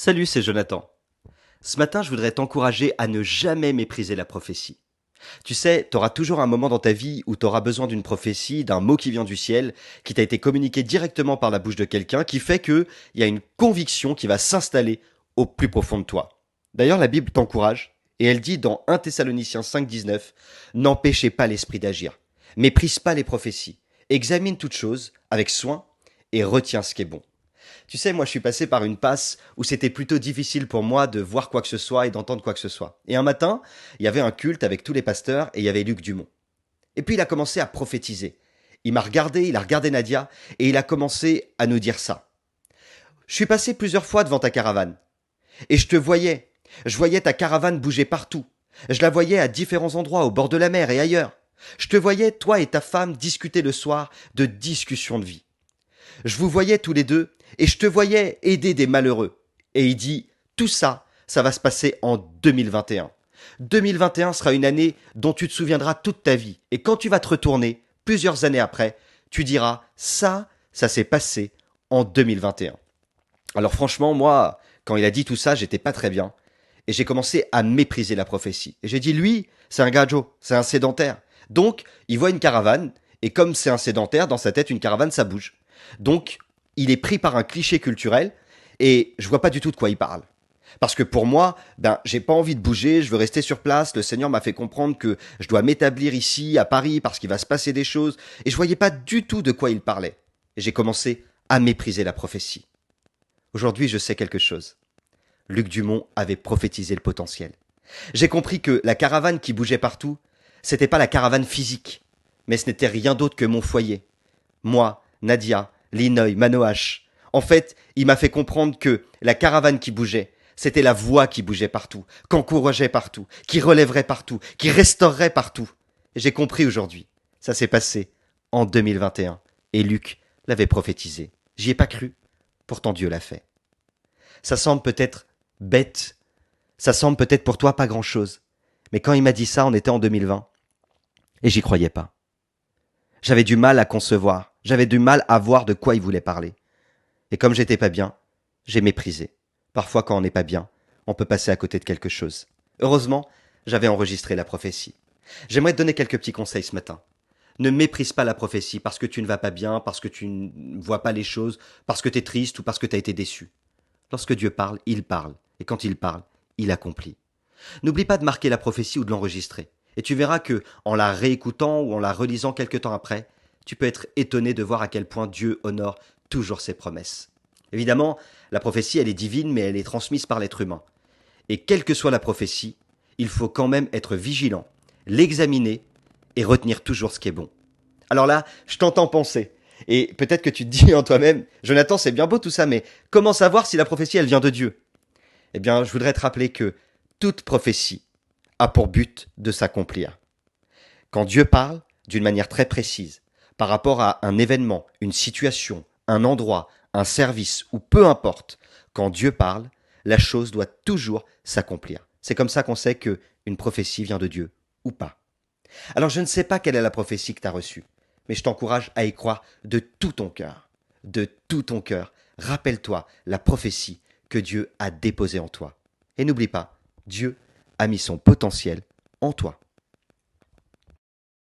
Salut, c'est Jonathan. Ce matin, je voudrais t'encourager à ne jamais mépriser la prophétie. Tu sais, tu auras toujours un moment dans ta vie où tu auras besoin d'une prophétie, d'un mot qui vient du ciel, qui t'a été communiqué directement par la bouche de quelqu'un, qui fait qu'il y a une conviction qui va s'installer au plus profond de toi. D'ailleurs, la Bible t'encourage, et elle dit dans 1 Thessaloniciens 5,19, n'empêchez pas l'esprit d'agir, méprise pas les prophéties, examine toutes choses avec soin et retiens ce qui est bon. Tu sais, moi je suis passé par une passe où c'était plutôt difficile pour moi de voir quoi que ce soit et d'entendre quoi que ce soit. Et un matin, il y avait un culte avec tous les pasteurs et il y avait Luc Dumont. Et puis il a commencé à prophétiser. Il m'a regardé, il a regardé Nadia et il a commencé à nous dire ça. Je suis passé plusieurs fois devant ta caravane et je te voyais. Je voyais ta caravane bouger partout. Je la voyais à différents endroits, au bord de la mer et ailleurs. Je te voyais, toi et ta femme, discuter le soir de discussions de vie. Je vous voyais tous les deux et je te voyais aider des malheureux. Et il dit, tout ça, ça va se passer en 2021. 2021 sera une année dont tu te souviendras toute ta vie. Et quand tu vas te retourner, plusieurs années après, tu diras, ça s'est passé en 2021. Alors franchement, moi, quand il a dit tout ça, j'étais pas très bien. Et j'ai commencé à mépriser la prophétie. Et j'ai dit, lui, c'est un gajo, c'est un sédentaire. Donc, il voit une caravane, et comme c'est un sédentaire, dans sa tête, une caravane, ça bouge. Donc, il est pris par un cliché culturel, et je vois pas du tout de quoi il parle. Parce que pour moi, j'ai pas envie de bouger, je veux rester sur place. Le Seigneur m'a fait comprendre que je dois m'établir ici, à Paris, parce qu'il va se passer des choses. Et je voyais pas du tout de quoi il parlait. Et j'ai commencé à mépriser la prophétie. Aujourd'hui, je sais quelque chose. Luc Dumont avait prophétisé le potentiel. J'ai compris que la caravane qui bougeait partout, c'était pas la caravane physique, mais ce n'était rien d'autre que mon foyer. Moi, Nadia, Linoï, Manoach. En fait, il m'a fait comprendre que la caravane qui bougeait, c'était la voix qui bougeait partout, qu'encourageait partout, qui relèverait partout, qui restaurerait partout. Et j'ai compris aujourd'hui. Ça s'est passé en 2021. Et Luc l'avait prophétisé. J'y ai pas cru. Pourtant Dieu l'a fait. Ça semble peut-être bête. Ça semble peut-être pour toi pas grand-chose. Mais quand il m'a dit ça, on était en 2020. Et j'y croyais pas. J'avais du mal à concevoir. J'avais du mal à voir de quoi il voulait parler. Et comme j'étais pas bien, j'ai méprisé. Parfois, quand on n'est pas bien, on peut passer à côté de quelque chose. Heureusement, j'avais enregistré la prophétie. J'aimerais te donner quelques petits conseils ce matin. Ne méprise pas la prophétie parce que tu ne vas pas bien, parce que tu ne vois pas les choses, parce que tu es triste ou parce que tu as été déçu. Lorsque Dieu parle, il parle. Et quand il parle, il accomplit. N'oublie pas de marquer la prophétie ou de l'enregistrer. Et tu verras que, en la réécoutant ou en la relisant quelque temps après, tu peux être étonné de voir à quel point Dieu honore toujours ses promesses. Évidemment, la prophétie, elle est divine, mais elle est transmise par l'être humain. Et quelle que soit la prophétie, il faut quand même être vigilant, l'examiner et retenir toujours ce qui est bon. Alors là, je t'entends penser. Et peut-être que tu te dis en toi-même, Jonathan, c'est bien beau tout ça, mais comment savoir si la prophétie, elle vient de Dieu? Eh bien, je voudrais te rappeler que toute prophétie a pour but de s'accomplir. Quand Dieu parle d'une manière très précise, par rapport à un événement, une situation, un endroit, un service, ou peu importe, quand Dieu parle, la chose doit toujours s'accomplir. C'est comme ça qu'on sait que une prophétie vient de Dieu, ou pas. Alors je ne sais pas quelle est la prophétie que tu as reçue, mais je t'encourage à y croire de tout ton cœur. De tout ton cœur. Rappelle-toi la prophétie que Dieu a déposée en toi. Et n'oublie pas, Dieu a mis son potentiel en toi.